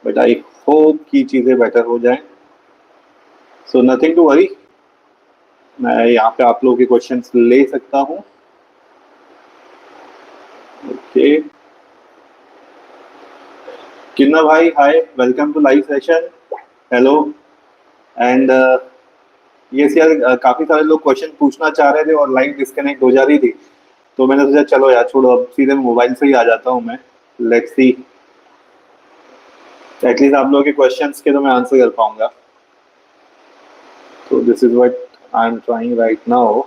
But I hope कि चीज़ें better हो जाएं। सो नथिंग टू वरी, मैं यहाँ पे आप लोगों के क्वेश्चंस ले सकता हूँ। ओके, किन्ना भाई hi, welcome to live session. Hello. And yes यार, काफी सारे लोग क्वेश्चन पूछना चाह रहे थे और लाइन डिस्कनेक्ट हो जा रही थी, तो मैंने सोचा चलो यार छोड़ो, अब सीधे मोबाइल से ही आ जाता हूँ मैं। लेट्स सी, एटलीस्ट आप लोगों के क्वेश्चंस के तो मैं आंसर कर पाऊंगा। तो this is what I am trying right now.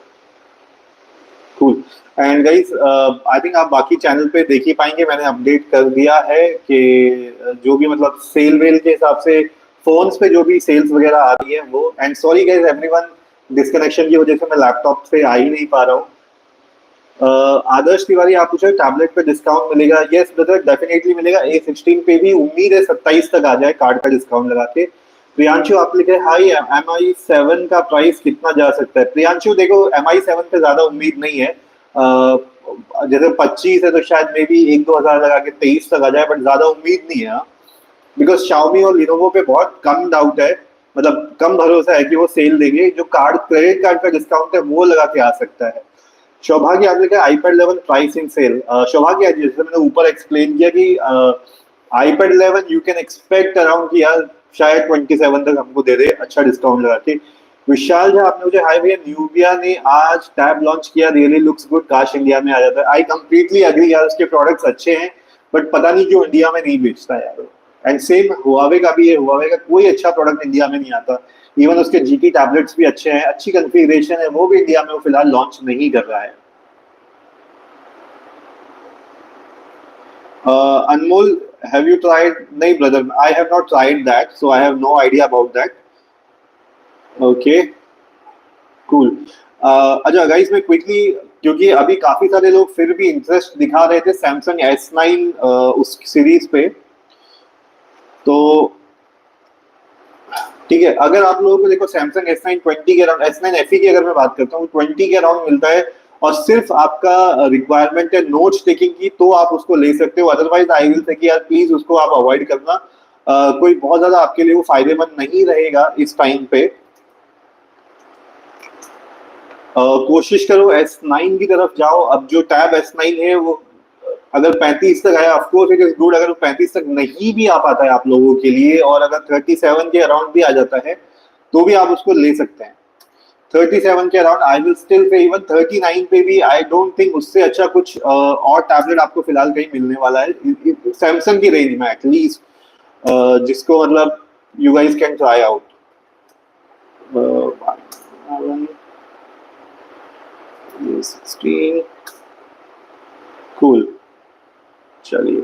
Cool. And guys, I think आप बाकी चैनल पे देख ही पाएंगे, मैंने अपडेट कर दिया है कि जो भी मतलब सेल वेल के हिसाब से फोन्स पे जो भी सेल्स वगैरह आ रही है वो। And sorry guys everyone, disconnection की वजह से मैं लैपटॉप से आ ही नहीं पा रहा हूँ। आदर्श तिवारी, आप पूछे टैबलेट पे डिस्काउंट मिलेगा? यस ब्रदर, डेफिनेटली मिलेगा। A16 पे भी उम्मीद है 27 तक आ जाए कार्ड का डिस्काउंट लगा के। प्रियांशु आप लिखे हाई, MI7 का प्राइस कितना जा सकता है? प्रियांशु देखो, MI7 पे ज्यादा उम्मीद नहीं है। जैसे 25 है तो शायद मे बी 1-2 हजार लगा के 23 तक आ जाए, बट ज्यादा उम्मीद नहीं है। बिकॉज Xiaomi और Lenovo पे बहुत कम डाउट है, मतलब कम भरोसा है कि वो सेल देंगे। जो कार्ड क्रेडिट कार्ड का डिस्काउंट है वो लगा के आ सकता है। सौभाग्य आपने कहा iPad 11 प्राइसिंग सेल। सौभाग्य, जैसे मैंने ऊपर एक्सप्लेन किया कि iPad 11 you can expect around कि यार शायद 27 तक हमको दे दे अच्छा डिस्काउंट लगा के। विशाल झा आपने मुझे हाई भैया, न्यूबिया ने आज टैब लॉन्च किया, रियली लुक्स गुड, काश इंडिया में आ जाता है। आई कंप्लीटली अग्री यार, उसके प्रोडक्ट्स अच्छे हैं, बट पता नहीं क्यों इंडिया में नहीं बेचता यार। एंड सेम हुआवे का भी है, हुआवे का कोई अच्छा प्रोडक्ट इंडिया में नहीं आता। इवन उसके जीटी टैबलेट्स भी अच्छे हैं, अच्छी कॉन्फ़िगरेशन है, वो भी इंडिया में वो फिलहाल लॉन्च नहीं कर रहा है। Anmol, have you tried? नहीं brother, I have not tried that, so I have no idea about that. Okay, cool. अच्छा गाइस, मैं क्विकली, क्योंकि अभी काफी सारे लोग फिर भी इंटरेस्ट दिखा रहे थे सैमसंग S9 उस सीरीज पे, तो ठीक है। अगर आप लोगों को देखो सैमसंग S9 20 के अराउंड, S9 FE की अगर मैं बात करता हूँ 20 के अराउंड मिलता है, और सिर्फ आपका रिक्वायरमेंट है नोट्स टेकिंग की, तो आप उसको ले सकते हो। अदरवाइज आई विल से कि यार प्लीज उसको आप अवॉइड करना। कोई बहुत ज्यादा आपके लिए वो फायदेमंद नहीं रहेगा इस टाइम पे। कोशिश करो S9 की तरफ जाओ। अब जो टैब S9 है वो अगर 35 तक आया, ऑफकोर्स इट इज गुड। अगर वो 35 तक नहीं भी आ पाता है आप लोगों के लिए, और अगर 37 के अराउंड भी आ जाता है, तो भी आप उसको ले सकते हैं। 37 के around I will still say, even 39 पे भी आई डोंट थिंक उससे अच्छा कुछ और टैबलेट आपको फिलहाल कहीं मिलने वाला है सैमसंग की रेंज में एटलीस्ट, जिसको मतलब you guys can try out. A16 cool. चलिए,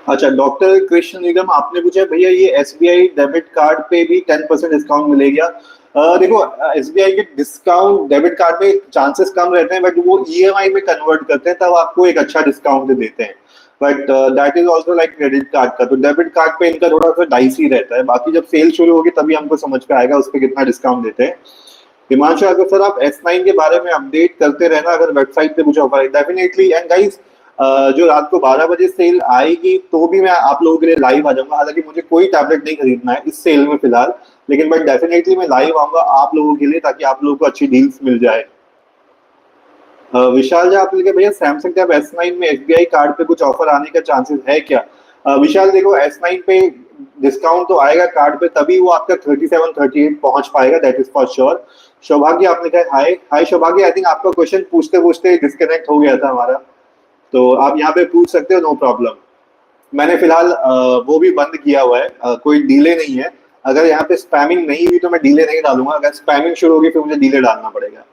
अच्छा डॉक्टर कृष्ण निगम आपने पूछा भैया ये एसबीआई डेबिट कार्ड पे भी 10% डिस्काउंट मिलेगा? देखो, एसबीआई के डिस्काउंट डेबिट कार्ड में चांसेस कम रहते हैं, बट वो ईएमआई में कन्वर्ट करते हैं, तब आपको एक अच्छा डिस्काउंट देते हैं। But that is also like credit card का, तो डेबिट कार्ड पे इनका थोड़ा सा डाइसी रहता है। बाकी जब सेल शुरू होगी तभी हमको समझ में आएगा उस पर कितना डिस्काउंट देते हैं। हिमांशु अगर सर आप S9 के बारे में अपडेट करते रहना अगर वेबसाइट पे कुछ ऑफर है, डेफिनेटली। एंड गाइस, जो रात को 12 बजे सेल आएगी तो भी मैं आप लोगों के लिए लाइव आ जाऊंगा। हालांकि मुझे कोई टैबलेट नहीं खरीदना है इस सेल में फिलहाल, लेकिन बट डेफिनेटली मैं लाइव आऊंगा आप लोगों के लिए, ताकि आप लोगों को अच्छी डील्स मिल जाए। विशाल जी आप लिखे भैया सैमसंग टैब S9 में एसबीआई कार्ड पे कुछ ऑफर आने का चांसेस है क्या? विशाल देखो, S9 पे डिस्काउंट तो आएगा कार्ड पे, तभी वो आपका 37-38 पहुंच पाएगा, दैट इज फॉर श्योर। सौभाग्य आपने कहा हाय हाय सौभाग्य, आई थिंक आपका क्वेश्चन पूछते पूछते डिस्कनेक्ट हो गया था हमारा, तो आप यहाँ पे पूछ सकते हो, नो प्रॉब्लम। मैंने फिलहाल वो भी बंद किया हुआ है, कोई डीले नहीं है। अगर यहाँ पे स्पैमिंग नहीं हुई तो मैं डीले नहीं डालूंगा, अगर स्पैमिंग शुरू होगी फिर मुझे डीले डालना पड़ेगा।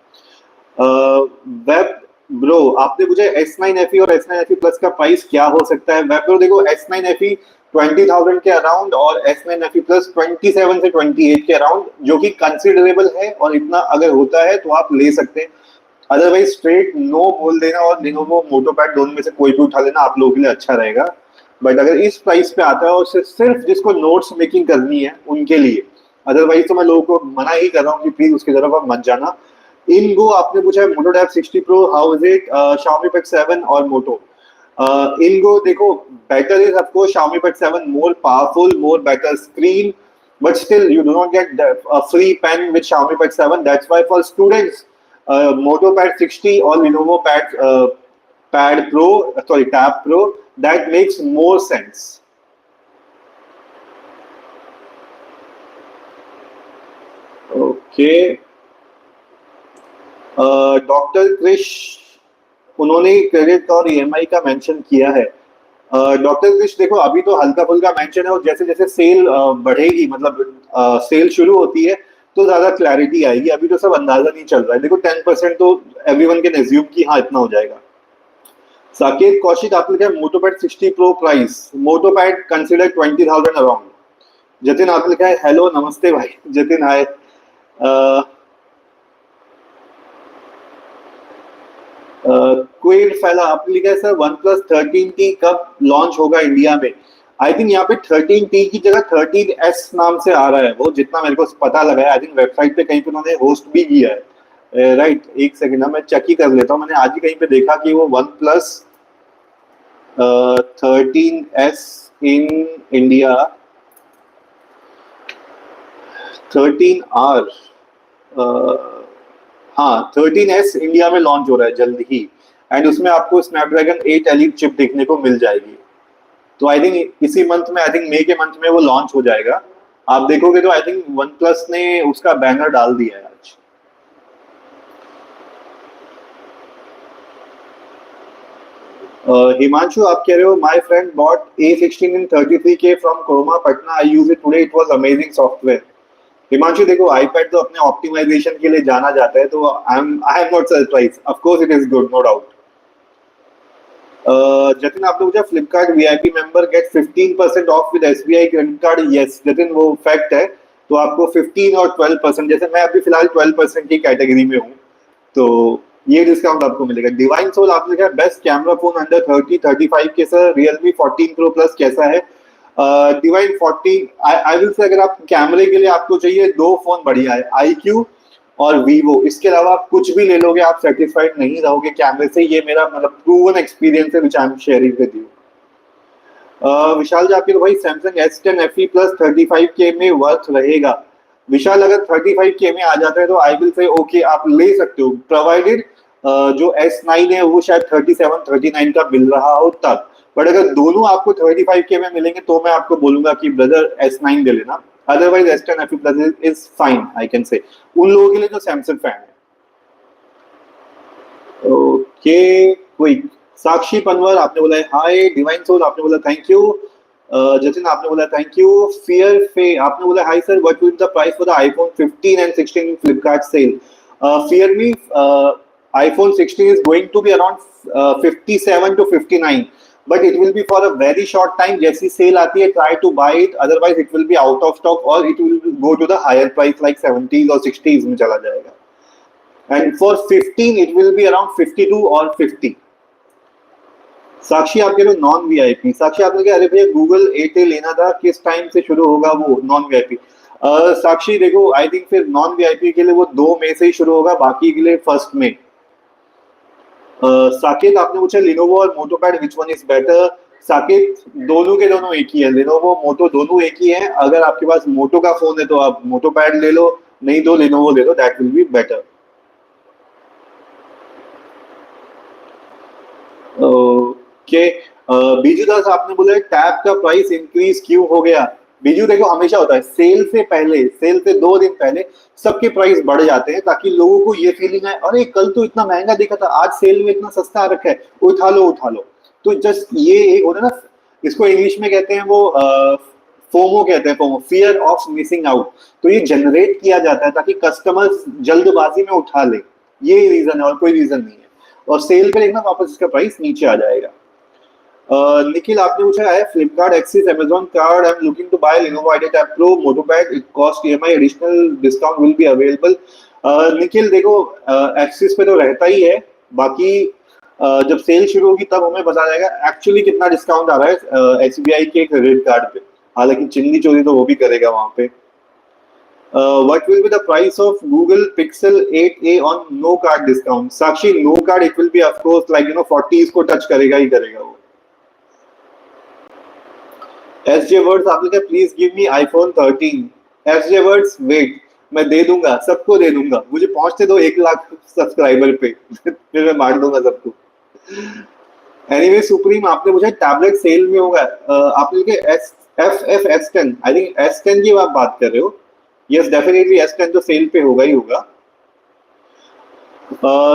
वेब ब्रो आपने पूछा S9 FE और S9 FE प्लस का प्राइस क्या हो सकता है? वेब ब्रो देखो, S9 FE 20,000 के अराउंड और S9 FE प्लस 27 से 28 के अराउंड, जो कि कंसिडरेबल है, और इतना अगर होता है तो आप ले सकते हैं। अदरवाइज स्ट्रेट नो बोल देना और Lenovo मोटोपैड दोनों में से कोई भी उठा लेना आप लोगों के लिए अच्छा रहेगा। बट अगर इस प्राइस पे आता है और सिर्फ जिसको नोट्स मेकिंग करनी है उनके लिए, अदरवाइज तो मैं लोगों को मना ही कर रहा हूँ कि प्लीज उसकी तरफ आप मत जाना। इनगो आपने पूछा है Moto Tab 60 pro how is it, Xiaomi Pad 7 और मोटो। इनगो देखो, better is of course Xiaomi Pad 7, more powerful, more better screen, but still you do not get a free pen with Xiaomi Pad 7. That's why for students, Moto Pad 60 or Lenovo Pad Pro, sorry, Tab Pro, that makes more sense. Okay. Doctor Krish, उन्होंने credit और EMI का mention किया है। Doctor Krrish देखो, अभी तो हल्का फुल्का मेंशन है, और जैसे जैसे सेल बढ़ेगी, मतलब सेल शुरू होती है तो ज्यादा क्लैरिटी आएगी। अभी तो सब अंदाजा नहीं चल रहा है। देखो 10% तो एवरीवन कैन एज्यूम कि हाँ इतना हो जाएगा। साकेत कौशिक आपने लिखा है Moto Pad 60 pro price, Moto Pad consider 20,000 around. Jatin आपने लिखा है हेलो नमस्ते भाई। जतिन हाय। क्वीन फैला आपने लिखा है सर OnePlus 13T कब लॉन्च होगा इंडिया में। आई थिंक यहाँ पे 13T की जगह 13S नाम से आ रहा है, वो जितना मेरे को पता लगा है। आई थिंक वेबसाइट पे कहीं पे उन्होंने होस्ट भी किया है। राइट, एक सेकंड ना मैं चेक ही कर लेता हूँ। मैंने आज ही कहीं पे देखा कि वो OnePlus 13S in India 13R, हाँ 13S इंडिया में लॉन्च हो रहा है जल्द ही, एंड उसमें आपको स्नैपड्रैगन 8 एलीट चिप देखने को मिल जाएगी। तो आई थिंक इसी मंथ में, आई थिंक मई के मंथ में वो लॉन्च हो जाएगा। आप देखोगे तो आई थिंक वन प्लस ने उसका बैनर डाल दिया है आज। हिमांशु आप कह रहे हो my friend bought A16 in 33K from Croma Patna, I use it today, it was amazing software. Himanshu देखो, आईपैड तो अपने ऑप्टिमाइजेशन के लिए जाना जाता है, तो I am not surprise, of course it is good, no doubt. Jatin आपने पूछा Flipkart VIP member get 15% off with SBI credit card. Yes Jatin, वो फैक्ट है। तो आपको 15 और 12%, जैसे मैं अभी फिलहाल 12% की कैटेगरी में हूँ, तो ये डिस्काउंट आपको मिलेगा। डिवाइन सोल आपने कहा बेस्ट कैमरा फोन अंडर 30-35 के सर, रियलमी 14 प्रो प्लस कैसा है। डिवाइन 14 आई विल से, अगर आप कैमरे के लिए आपको चाहिए दो फोन बढ़िया है, iQ और वीवो, इसके अलावा आप कुछ भी ले लोगे आप सेटिस्फाइड नहीं रहोगे कैमरे से। ये मेरा मतलब प्रूवन एक्सपीरियंस है which I am sharing with you. Vishal ji आपके तो भाई Samsung S10 FE plus 35K में वर्थ रहेगा। विशाल अगर 35K में आ जाता है तो आई विल से ओके, आप ले सकते हो, प्रोवाइडेड जो S9 है वो शायद 37-39 का मिल रहा हो तब। बट अगर दोनों आपको 35K में मिलेंगे तो मैं आपको बोलूंगा कि ब्रदर S9 ले लेना, otherwise S10 FE plus is fine I can say, उन लोगों के लिए जो सैमसंग फैन है। Okay quick. साक्षी पनवर आपने बोला है हाय। डिवाइन सोल आपने बोला थैंक यू। जतिन आपने बोला थैंक यू। फियर फे आपने बोला hi sir, what will the price for the iPhone 15 and 16 in Flipkart sale. फियर मी iPhone 16 is going to be around 57 to 59, but it will be for a very short time. जैसी cell आती है try to buy it, otherwise it will be out of stock or it will go to the higher price like 70s or 60s में चला जाएगा। And for 15 it will be around 52 or 50। साक्षी आपके लोग non VIP, साक्षी आपने क्या, अरे भैया Google 8A लेना था, किस टाइम से शुरू होगा वो नॉन वीआईपी। साक्षी देखो, आई थिंक फिर नॉन वीआईपी के लिए वो 2 मई से ही शुरू होगा, बाकी के लिए 1 मई। साकेत आपने पूछा लिनोवो और Moto Pad which one is better. Saket दोनों के दोनों एक ही है, लिनोवो मोटो दोनों एक ही है। अगर आपके पास मोटो का फोन है तो आप मोटोपैड ले लो, नहीं तो लिनोवो ले लो, that will be better. Okay. Biju Das आपने बोला टैब का प्राइस इंक्रीज क्यों हो गया। बीजू देखो, हमेशा होता है सेल से पहले, सेल से 2 दिन पहले सबके प्राइस बढ़ जाते हैं ताकि लोगों को ये फीलिंग आए अरे कल तो इतना महंगा दिखा था, आज सेल में इतना सस्ता आ रखा है, उठा लो उठा लो। तो जस्ट ये एक होता है ना, इसको इंग्लिश में कहते हैं वो फोमो कहते हैं, FOMO, fear of missing out. तो ये जनरेट किया जाता है ताकि कस्टमर्स जल्दबाजी में उठा ले, ये रीजन है और कोई रीजन नहीं है। और सेल पे देखना वापस इसका प्राइस नीचे आ जाएगा। निखिल आपने पूछा है Flipkart Axis Amazon card, I am looking to buy Lenovo IdeaTab Pro Moto Pad, it cost EMI additional discount will be available. Nikhil देखो, एक्सिस पे तो रहता ही है, बाकी जब सेल शुरू होगी तब हमें पता जाएगा एक्चुअली कितना डिस्काउंट आ रहा है SBI के क्रेडिट कार्ड पे। हालांकि चिल्ली चोरी तो वो भी करेगा वहां पे। What will be the price of Google Pixel 8a on no card discount? Sakshi, no card it will be of course like 40s को टच करेगा ही करेगा वो. SJ Words आपने क्या please give me iPhone 13. SJ Words वेट, मैं दे दूंगा, सबको दे दूंगा, मुझे पहुंचते दो 1 लाख सब्सक्राइबर पे फिर मैं बांट दूंगा सबको. एनीवे सुप्रीम आपने पूछा टैबलेट सेल में होगा. आपने के S10 आई थिंक S10 की आप बात कर रहे हो. यस डेफिनेटली S10 तो सेल पे होगा ही होगा.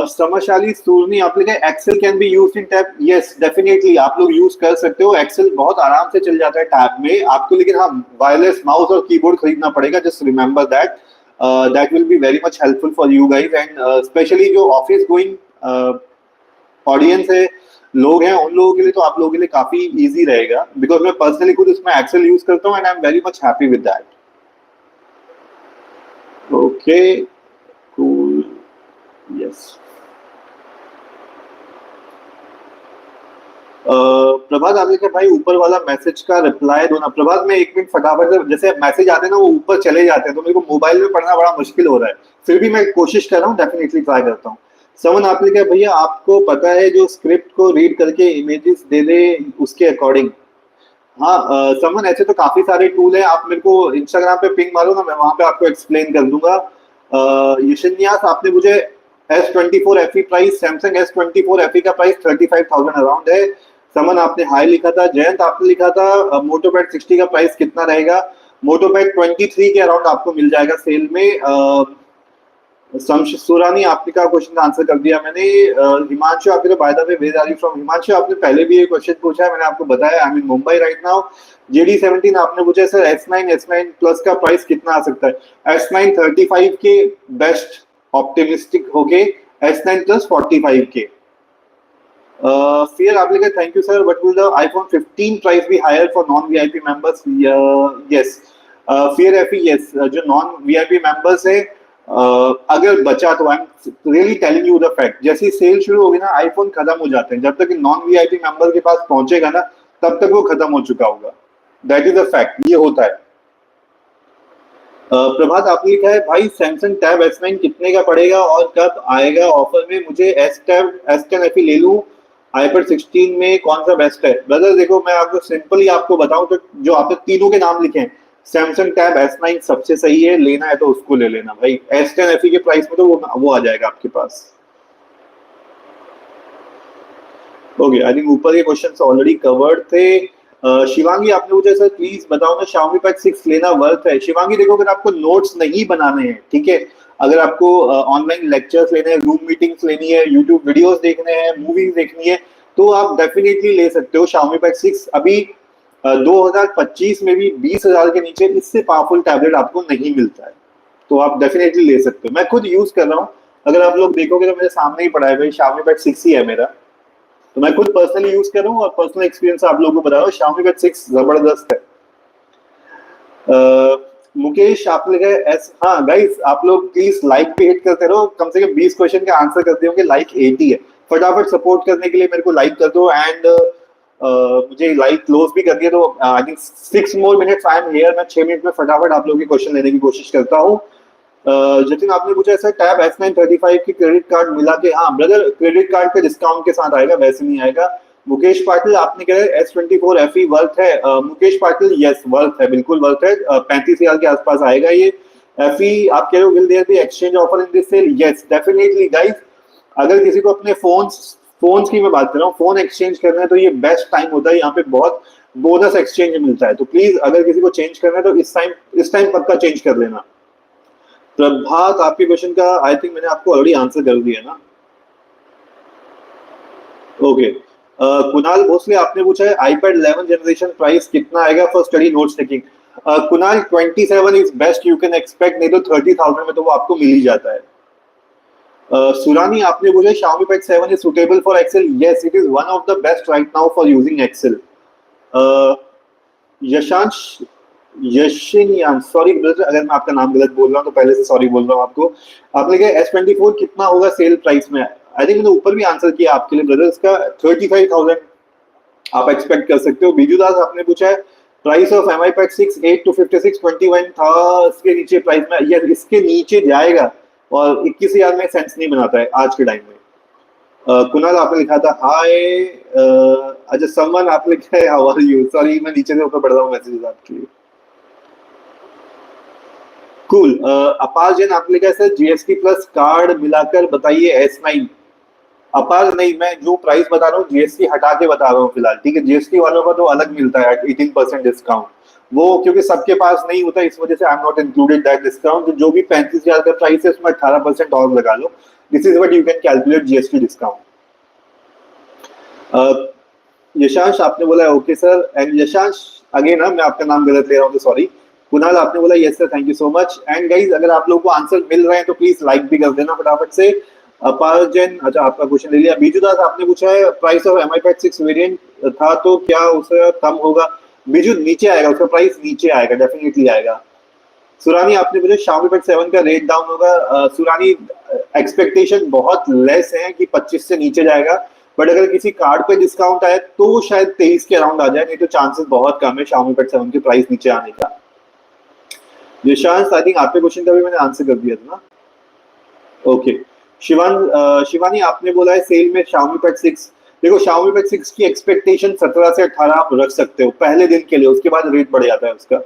समशाली सूरनी आपने कहा Excel can be used in tab. Yes definitely आप लोग यूज कर सकते हो. एक्सेल बहुत आराम से चल जाता है टैब में आपको, लेकिन हाँ वायरलेस माउस और कीबोर्ड खरीदना पड़ेगा. Just remember that that will be very much helpful for you guys and specially जो ऑफिस गोइंग ऑडियंस है, लोग हैं, उन लोगों के लिए तो आप लोगों के लिए काफी इजी रहेगा. बिकॉज मैं पर्सनली खुद इसमें एक्सेल यूज करता हूँ and I am very much happy with that. Okay cool. Yes Prabhat आपने कहा भाई ऊपर वाला मैसेज का रिप्लाई दो ना. प्रभात में 1 मिनट फटाफट से, जैसे मैसेज आते हैं ना वो ऊपर चले जाते हैं तो मेरे को मोबाइल में पढ़ना बड़ा मुश्किल हो रहा है. फिर भी मैं कोशिश कर रहा हूँ, डेफिनेटली ट्राई करता हूँ. समन आपने कहा भैया आपको पता है जो स्क्रिप्ट को रीड करके इमेजेस दे दे उसके अकॉर्डिंग. हाँ समन ऐसे तो काफी सारे टूल हैं, आप मेरे को इंस्टाग्राम पे पिंग मारो ना, मैं वहां पे आपको एक्सप्लेन कर दूंगा. यशन्यास आपने मुझे S24 FE price, Samsung S24 FE का प्राइस 35,000 अराउंड है. समन आपने हाई लिखा था. जयंत आपने लिखा था मोटोपैड 60 का प्राइस कितना रहेगा. मोटोपैड 23 के अराउंड आपको मिल जाएगा सेल में. सुरानी आपने का क्वेश्चन का आंसर कर दिया मैंने. हिमांशु आपके तो by the way where are you from. Himanshu आपने पहले भी एक क्वेश्चन पूछा है, मैंने आपको बताया I am in Mumbai right now. JD17 आपने पूछा सर S9 प्लस का प्राइस कितना आ सकता है. S9 35 के बेस्ट ऑप्टिमिस्टिक होके, S9 प्लस 45 के. फिर आपने कहा thank you sir, what will the iPhone 15 price be higher for non VIP members. Yes फिर FE यस जो नॉन VIP मेंबर्स है अगर बचा तो I am really telling you the fact, जैसे ही सेल शुरू होगी ना आईफोन खत्म हो जाते हैं. जब तक नॉन VIP मेंबर के पास पहुंचेगा ना तब तक वो खत्म हो चुका होगा. दैट इज अ फैक्ट, ये होता है. प्रभात आपने लिखा है भाई सैमसंग टैब S9 कितने का पड़ेगा और कब आएगा ऑफर में. मुझे S10 FE ले लूं iPad 16 में कौन सा बेस्ट है. ब्रदर देखो मैं आपको सिंपली आपको बताऊं तो जो आपने तीनों के नाम लिखे हैं, सैमसंग टैब S9 सबसे सही है. लेना है तो उसको ले लेना भाई. S10 FE के प्राइस में तो वो आ जाएगा आपके पास. ओके आई थिंक ऊपर के क्वेश्चंस ऑलरेडी कवर्ड थे. शिवांगी आपने मुझे सर प्लीज बताओ ना Xiaomi Pad 6 लेना वर्थ है. शिवांगी देखो अगर आपको नोट्स नहीं बनाने हैं, ठीक है, अगर आपको ऑनलाइन लेक्चर्स लेने हैं, रूम मीटिंग्स लेनी है, यूट्यूब वीडियोस देखने हैं, मूवीज देखनी है, तो आप डेफिनेटली ले सकते हो Xiaomi Pad 6. अभी 2025 में भी 20,000 के नीचे इससे पावरफुल टैबलेट आपको नहीं मिलता है, तो आप डेफिनेटली ले सकते हो. मैं खुद यूज कर रहा हूँ, अगर आप लोग देखोगे तो मेरे सामने ही पड़ा है भाई. Xiaomi Pad 6 ही है मेरा, तो मैं खुद पर्सनली यूज कर रहा हूँ और पर्सनल एक्सपीरियंस आप लोगों को बता रहा हूँ. Xiaomi Pad 6 जबरदस्त है. मुकेश आप लिखे एस. हाँ गाइस आप लोग प्लीज लाइक पे हिट करते रहो, कम से कम 20 क्वेश्चन का आंसर करते होंगे. लाइक 80 है, फटाफट सपोर्ट करने के लिए मेरे को लाइक कर दो. एंड मुझे लाइक क्लोज भी कर दिया तो I think 6 more minutes I am here. मैं 6 मिनट में फटाफट आप लोगों के क्वेश्चन लेने की कोशिश करता हूँ. जतिन आपने पूछा सर टैब S9 35 की क्रेडिट कार्ड मिला के. हाँ ब्रदर क्रेडिट कार्ड के डिस्काउंट के साथ आएगा, वैसे नहीं आएगा. मुकेश पाटिल आपने कहा S24 FE वर्थ है. मुकेश पाटिल यस वर्थ है, बिल्कुल वर्थ है. 35,000 के आसपास आएगा ये FE. आप कह रहे हो will there be exchange offer in this sale. Yes definitely guys, अगर किसी को अपने फोन्स की मैं बात कर रहा हूँ, फोन एक्सचेंज करना है तो ये बेस्ट टाइम होता है. यहाँ पे बहुत बोनस एक्सचेंज मिलता है, तो प्लीज अगर किसी को चेंज करना है तो इस टाइम पक्का चेंज कर लेना. प्रभात आपके क्वेश्चन का आई थिंक मैंने आपको ऑलरेडी आंसर कर दिया ना. ओके कुणाल भोसले आपने पूछा है iPad 11 जनरेशन प्राइस कितना आएगा for study notes taking. Kunal 27 is best you can expect, नहीं तो 30,000 में तो वो आपको मिल ही जाता है. सुरानी आपने पूछा Xiaomi Pad 7 is suitable for Excel. Yes it is one of the best right now for using Excel. Yashansh Yashin sorry brother अगर मैं आपका नाम गलत बोल रहा हूँ तो पहले से सॉरी बोल रहा हूँ आपको. आपने कहा S24 कितना होगा सेल प्राइस में. आई थिंक मैंने ऊपर भी आंसर किया आपके लिए ब्रदर. इसका 35,000 आप एक्सपेक्ट कर सकते हो. बीजू दास आपने पूछा है price of M I pad 6 8 to 5621 था, इसके नीचे प्राइस में या इसके नीचे जाएगा और 21,000 में सेंस नहीं बनाता है आज के टाइम में। कुणाल आपने लिखा था हाय, अच्छा समवन आपने लिखा है हाउ आर यू, सॉरी मैं नीचे से ऊपर बढ़ रहा हूँ मैसेजेस आपके लिए। कूल, अपार जैन आपने लिखा है सर जीएसटी प्लस कार्ड मिलाकर बताइए S9। अपार नहीं, मैं जो प्राइस बता रहा हूँ जीएसटी हटा के बता रहा हूँ फिलहाल, ठीक है। जीएसटी वालों का तो अलग मिलता है 18% डिस्काउंट, वो क्योंकि सबके पास नहीं होता इस वजह से आई am not included that discount. तो जो भी 35,000 का प्राइस है उसमें 18% और लगा लो, this is what you can calculate GST discount. Yashansh आपने बोला okay sir, and Yashansh again ना मैं आपका नाम गलत ले रहा हूँ तो सॉरी। कुणाल आपने बोला yes sir thank you so much. And guys अगर आप लोगों को आंसर मिल रहे हैं तो प्लीज लाइक भी कर देना फटाफट से। अपार जैन, अच्छा आपका क्वेश्चन ले लिया। बीजू दास आपने पूछा है price of M I pad 6 variant था तो क्या उससे कम होगा? बीजू नीचे आएगा, उसका प्राइस नीचे आएगा, डेफिनेटली आएगा। सुरानी आपने मुझे Xiaomi Pad 7 का रेट डाउन होगा। सुरानी एक्सपेक्टेशन बहुत लेस है कि 25 से नीचे जाएगा, बट अगर किसी कार्ड पे डिस्काउंट आए तो शायद 23 के अराउंड आ जाए, नहीं तो चांसेस बहुत कम है Xiaomi Pad 7 के प्राइस नीचे आने का। यशांश आई थिंक आपके क्वेश्चन का भी मैंने आंसर कर दिया था ना, ओके। शिवानी आपने बोला है सेल में Xiaomi Pad 6। देखो Xiaomi Pad 6 की एक्सपेक्टेशन 17 से 18 आप रख सकते हो पहले दिन के लिए, उसके बाद रेट बढ़ जाता है उसका।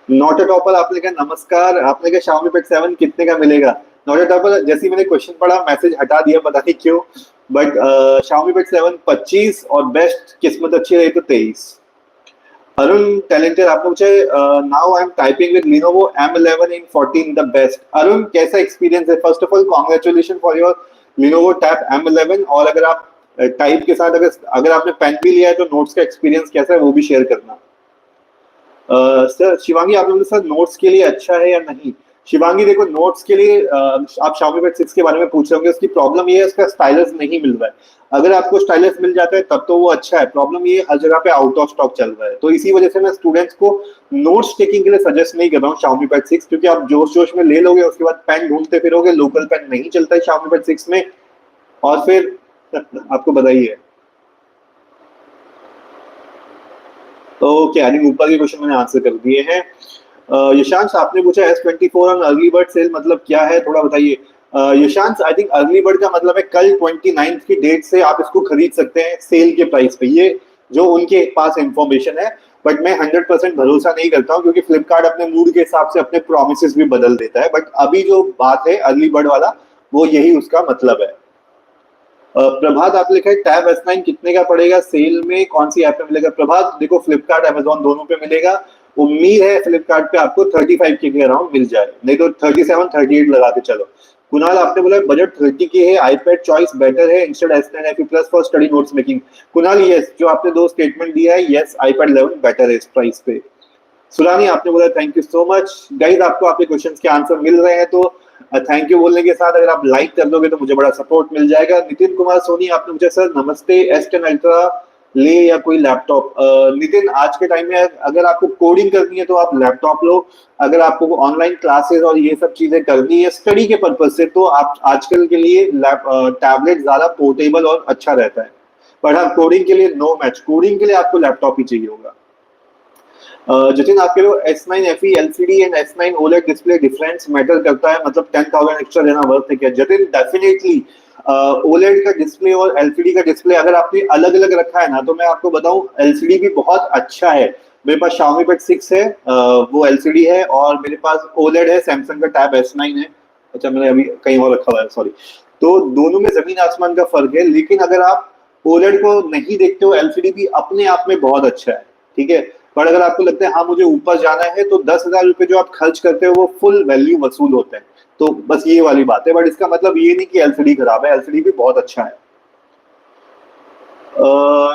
नॉट ए टॉपर आपने कहा नमस्कार, आपने कहा Xiaomi Pad 7 कितने का मिलेगा? नॉट ए टॉपर जैसे ही मैंने क्वेश्चन पढ़ा मैसेज हटा दिया, पता नहीं क्यों, बट Xiaomi Pad 7 25 और बेस्ट किस्मत अच्छी रही तो 23। अरुण टैलेंटेड आपने पूछा now I am typing with Lenovo M11 in 14 the best. Arun कैसा एक्सपीरियंस है? First of all congratulation for your Lenovo Tab M11, और अगर आप टाइप के साथ अगर आपने पेन भी लिया है तो नोट्स का एक्सपीरियंस कैसा है वो भी शेयर करना। सर शिवांगी आपने बोला सर नोट्स के लिए अच्छा है या नहीं? शिवांगी देखो नोट्स के लिए आप Xiaomi Pad 6 के बारे में पूछ रहे होंगे, उसकी प्रॉब्लम ये है उसका स्टाइलस नहीं मिल रहा है। अगर आपको स्टाइलस मिल जाता है तब तो वो अच्छा है, प्रॉब्लम ये हर जगह पे आउट ऑफ स्टॉक चल रहा है। तो इसी वजह से मैं स्टूडेंट्स को नोट्स टेकिंग के लिए सजेस्ट नहीं कर रहा हूँ Xiaomi Pad 6, क्योंकि आप जोश जोश में ले लोगे उसके बाद पेन ढूंढते फिरोगे, लोकल पेन नहीं चलता है Xiaomi Pad 6 में, और फिर आपको बताइए। ओके, आई थिंक ऊपर के क्वेश्चन मैंने आंसर कर दिए हैं। यशांश आपने पूछा S24 on early bird cell मतलब क्या है, थोड़ा बताइए। Yashansh I think early bird का मतलब है कल 29 की डेट से आप इसको खरीद सकते हैं सेल के प्राइस पे, ये जो उनके पास इंफॉर्मेशन है। बट मैं 100% भरोसा नहीं करता हूँ क्योंकि फ्लिपकार्ट अपने मूड के हिसाब से अपने प्रोमिस भी बदल देता है। बट अभी जो बात है अर्ली बर्ड वाला, वो यही उसका मतलब है। प्रभात आप लिखा है टैब S9 कितने का पड़ेगा सेल में, कौन सी ऐप पे मिलेगा? प्रभात देखो फ्लिपकार्ट अमेजोन दोनों पे मिलेगा, उम्मीद है फ्लिपकार्ट पे आपको 35 के अराउंड मिल जाए, नहीं तो 37 38 लगा के चलो। कुणाल आपने बोला बजट 30 के है, आईपैड चॉइस बेटर है instead S9 FE plus for study notes making. Kunal yes, जो आपने दो स्टेटमेंट दिया है यस, आईपैड 11 बेटर है इस प्राइस पे। सुरानी आपने बोला thank you so much. Guys आपको आपके क्वेश्चंस के आंसर मिल रहे हैं तो थैंक यू बोलने के साथ अगर आप लाइक कर दोगे तो मुझे बड़ा सपोर्ट मिल जाएगा। नितिन कुमार सोनी आपने मुझे सर नमस्ते S10 अल्ट्रा ले या कोई लैपटॉप? नितिन आज के टाइम में अगर आपको कोडिंग करनी है तो आप लैपटॉप लो, अगर आपको ऑनलाइन क्लासेस और ये सब चीजें करनी है स्टडी के पर्पज से तो आप आजकल के लिए टैबलेट ज्यादा पोर्टेबल और अच्छा रहता है। पर हाँ कोडिंग के लिए नो मैच, कोडिंग के लिए आपको लैपटॉप ही चाहिए होगा। जतिन आप कह रहे हो S9 FE LCD and S9 OLED display difference matter करता है, मतलब 10,000 एक्स्ट्रा देना वर्थ है क्या? जतिन डेफिनेटली OLED का डिस्प्ले और LCD का डिस्प्ले अगर आपने अलग अलग रखा है ना तो मैं आपको बताऊं LCD भी बहुत अच्छा है। मेरे पास Xiaomi Pad 6 है, वो LCD है, और मेरे पास OLED है, सैमसंग का टैब S9 है। अच्छा मैंने अभी कहीं और रखा हुआ है सॉरी। तो दोनों में जमीन आसमान का फर्क है, लेकिन अगर आप OLED को नहीं देखते हो LCD भी अपने आप में बहुत अच्छा है, ठीक है। पर अगर आपको लगता है हाँ मुझे ऊपर जाना है तो 10,000 रुपए जो आप खर्च करते हो वो फुल वैल्यू वसूल होते हैं, तो बस ये वाली बात है। बट इसका मतलब ये नहीं कि LCD खराब है, LCD भी बहुत अच्छा है।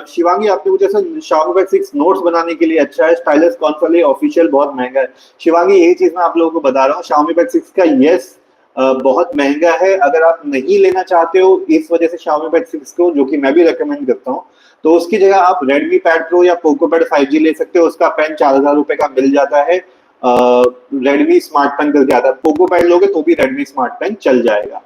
शिवांगी आपने मुझे सर Xiaomi Pad 6 नोट्स बनाने के लिए अच्छा है, स्टाइलस कौन सा ले, ऑफिशियल बहुत महंगा है। शिवांगी यही चीज मैं आप लोगों को बता रहा हूँ, Xiaomi Pad 6 का यस बहुत महंगा है। अगर आप नहीं लेना चाहते हो इस वजह से Xiaomi Pad 6 को, जो कि मैं भी रेकमेंड करता हूँ, तो उसकी जगह आप Redmi Pad Pro या Poco Pad 5G ले सकते हो, उसका पेन 4,000 रुपए का मिल जाता है। Redmi स्मार्ट पेन करके आता है, Poco Pad लोगे तो भी Redmi स्मार्ट पेन चल जाएगा।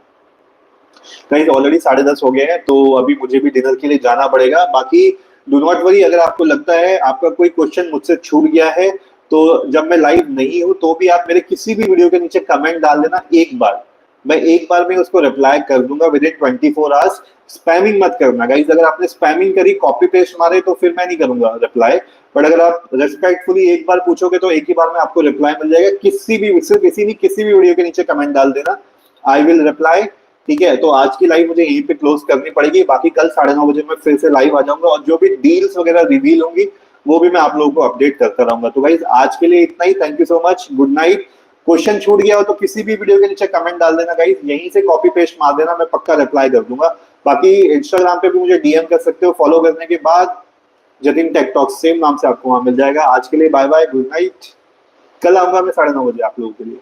कहीं ऑलरेडी 10:30 हो गए हैं तो अभी मुझे भी डिनर के लिए जाना पड़ेगा। बाकी डू नॉट वरी, अगर आपको लगता है आपका कोई क्वेश्चन मुझसे छूट गया है तो जब मैं लाइव नहीं हूं तो भी आप मेरे किसी भी वीडियो के नीचे कमेंट डाल देना एक बार, मैं एक बार में उसको रिप्लाई कर दूंगा विद इन 24 आवर्स। स्पैमिंग मत करना गाइज, अगर आपने स्पैमिंग करी कॉपी पेस्ट मारे तो फिर मैं नहीं करूंगा रिप्लाई, बट अगर आप रेस्पेक्टफुली एक बार पूछोगे तो एक ही बार में आपको रिप्लाई मिल जाएगा। किसी भी, सिर्फ किसी नहीं, किसी भी वीडियो के नीचे कमेंट डाल देना, आई विल रिप्लाई। ठीक है, तो आज की लाइव मुझे यहीं पे क्लोज करनी पड़ेगी, बाकी कल 9:30 बजे मैं फिर से लाइव आ जाऊंगा और जो भी डील्स वगैरह रिवील होंगी वो भी मैं आप लोगों को अपडेट करता रहूंगा। तो गाइज आज के लिए इतना ही, thank you so much, good night. Question छूट गया हो तो किसी भी वीडियो के नीचे कमेंट डाल देना गाइज, यहीं से कॉपी पेस्ट मार देना, मैं पक्का रिप्लाई कर दूंगा। बाकी इंस्टाग्राम पे भी मुझे डीएम कर सकते हो, फॉलो करने के बाद जतिन टेक टॉक सेम नाम से आपको वहां मिल जाएगा। आज के लिए बाय बाय, गुड नाइट। कल आऊंगा मैं 9:30 बजे आप लोगों के लिए।